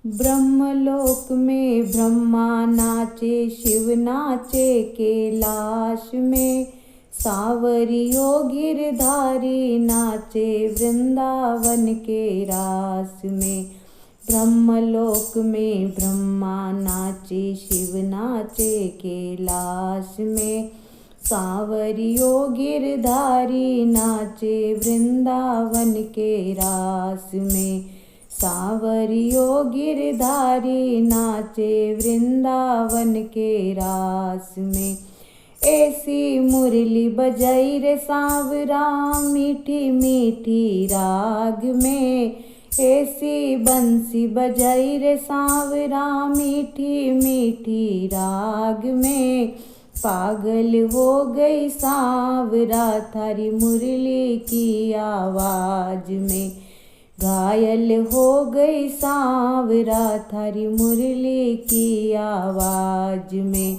ब्रह्मलोक में ब्रह्मा नाचे, शिव नाचे कैलाश में। सावरियो गिरधारी नाचे वृंदावन के रास में। ब्रह्मलोक में ब्रह्मा नाचे, शिव नाचे कैलाश में। सावरियो गिरधारी नाचे वृंदावन के रास में। सावरियो गिरधारी नाचे वृंदावन के रास में। ऐसी मुरली बजाई रे सांवरा, मीठी मीठी राग में। ऐसी बंसी बजाई रे सांवरा, मीठी मीठी राग में। पागल हो गई सांवरा थारी मुरली की आवाज में। घायल हो गई सांवरा थारी मुरली की आवाज में।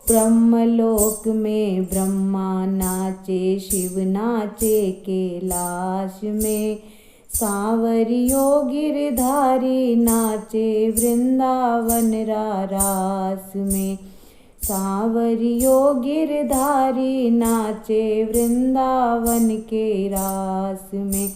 ब्रह्मलोक में ब्रह्मा नाचे, शिव नाचे कैलाश में। सांवरियो गिरधारी नाचे वृंदावन रास में। सांवरियो गिरधारी नाचे वृंदावन के रास में।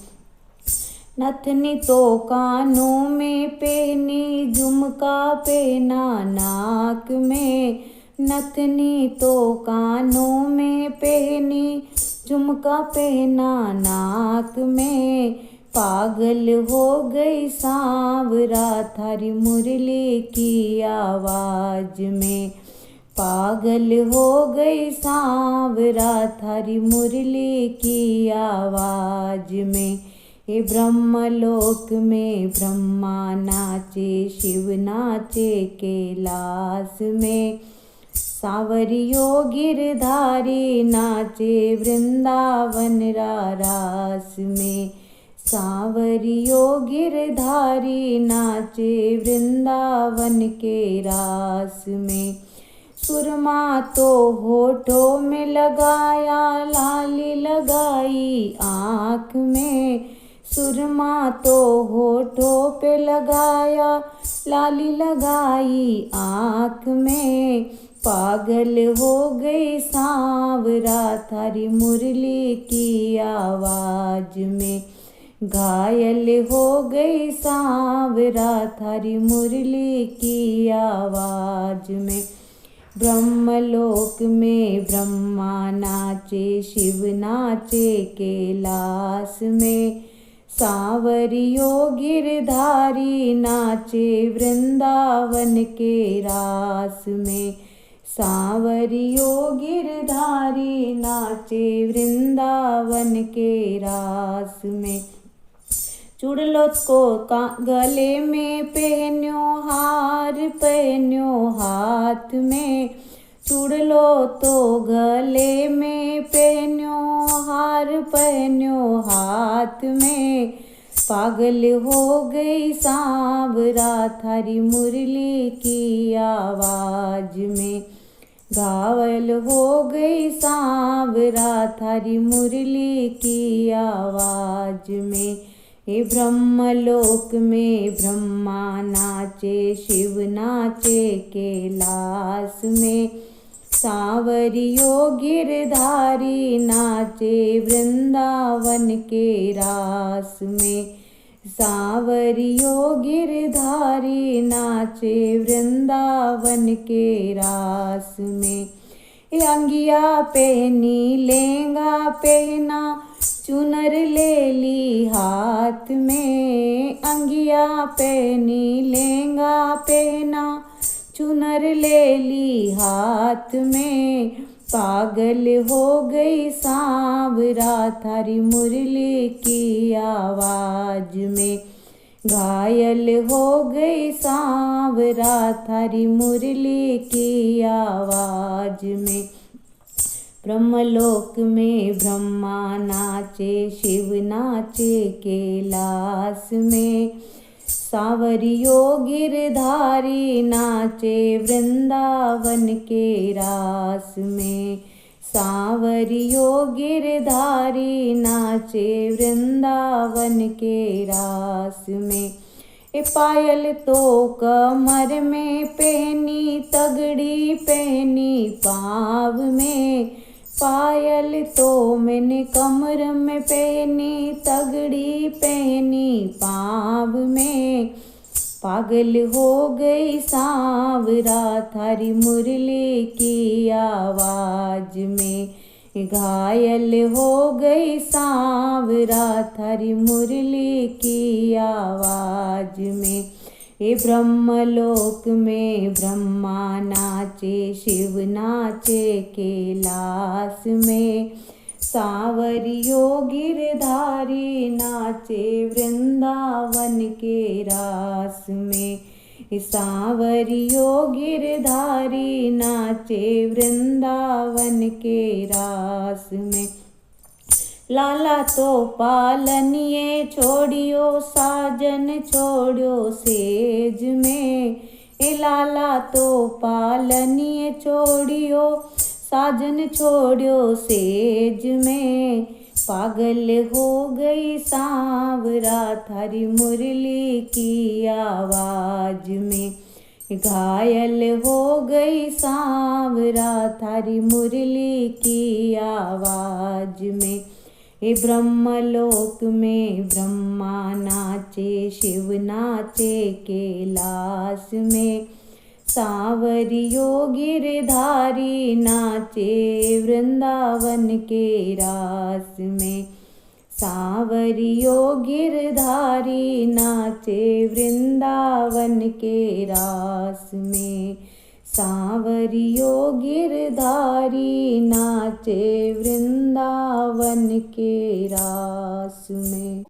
नथनी तो कानों में पहनी, झुमका पहना नाक में। नथनी तो कानों में पहनी, झुमका पहना नाक में। पागल हो गई सांवरा थारी मुरली की आवाज में। पागल हो गई सांवरा थारी मुरली की आवाज में। ये ब्रह्मलोक में ब्रह्मा नाचे, शिव नाचे कैलाश में। सांवरियो गिरधारी नाचे वृंदावन रास में। सांवरियो गिरधारी नाचे वृंदावन के रास में। सुरमा तो होठों में लगाया, लाली लगाई आँख में। सुरमा तो होठों पे लगाया, लाली लगाई आँख में। पागल हो गई सांवरा थारी मुरली की आवाज में। घायल हो गई सांवरा थारी मुरली की आवाज में। ब्रह्मलोक में ब्रह्मा नाचे, शिव नाचे कैलाश में। सांवरियो गिरधारी नाचे वृंदावन के रास में। सांवरियो गिरधारी नाचे वृंदावन के रास में। चूड़लो को गले में पहन्यो, हार पहन्यो हाथ में। चूड़लो तो गले में पहन्यो, हार पहन्यो हाथ में। पागल हो गई सांवरा थारी मुरली की आवाज में। घायल हो गई सांवरा थारी मुरली की आवाज में। ये ब्रह्मलोक में ब्रह्मा नाचे, शिव नाचे कैलाश में। सांवरियो गिरधारी नाचे वृंदावन के रास में। सांवरियो गिरधारी नाचे वृंदावन के रास में। अंगिया पहनी, लहंगा पहना, चुनर ले ली हाथ में। अंगिया पहनी, लहंगा पहना, चुनर ले ली हाथ में। पागल हो गई सांवरा थारी मुरली की आवाज में। घायल हो गई सांवरा थारी मुरली की आवाज में। ब्रह्मलोक में ब्रह्मा नाचे, शिव नाचे कैलाश में। सांवरियो गिरधारी नाचे वृंदावन के रास में। सांवरियो गिरधारी नाचे वृंदावन के रास में। पायल तो कमर में पहनी, तगड़ी पहनी पाँव में। पायल तो मैंने कमर में पहनी, तगड़ी पहनी पाँव में। पागल हो गई सांवरा थारी मुरली की आवाज में। घायल हो गई सांवरा थारी मुरली की आवाज में। ये ब्रह्मलोक में ब्रह्मा नाचे, शिव नाचे कैलाश में। सांवरियो गिरधारी नाचे वृंदावन के रास में। सांवरियो गिरधारी नाचे वृंदावन के रास में। लाला तो पालनिए छोड़ियो, साजन छोड़ियो सेज में। लाला तो पालनिए छोड़ियो, साजन छोड़ियो सेज में। पागल हो गई सांवरा थारी मुरली की आवाज में। घायल हो गई सांवरा थारी मुरली की आवाज में। ये ब्रह्मलोक में ब्रह्मा नाचे, शिव नाचे कैलाश में। सांवरियो गिरधारी नाचे वृंदावन के रास में। सांवरियो गिरधारी नाचे वृंदावन के रास में। सांवरियो गिरधारी नाचे वृंदावन के रास में।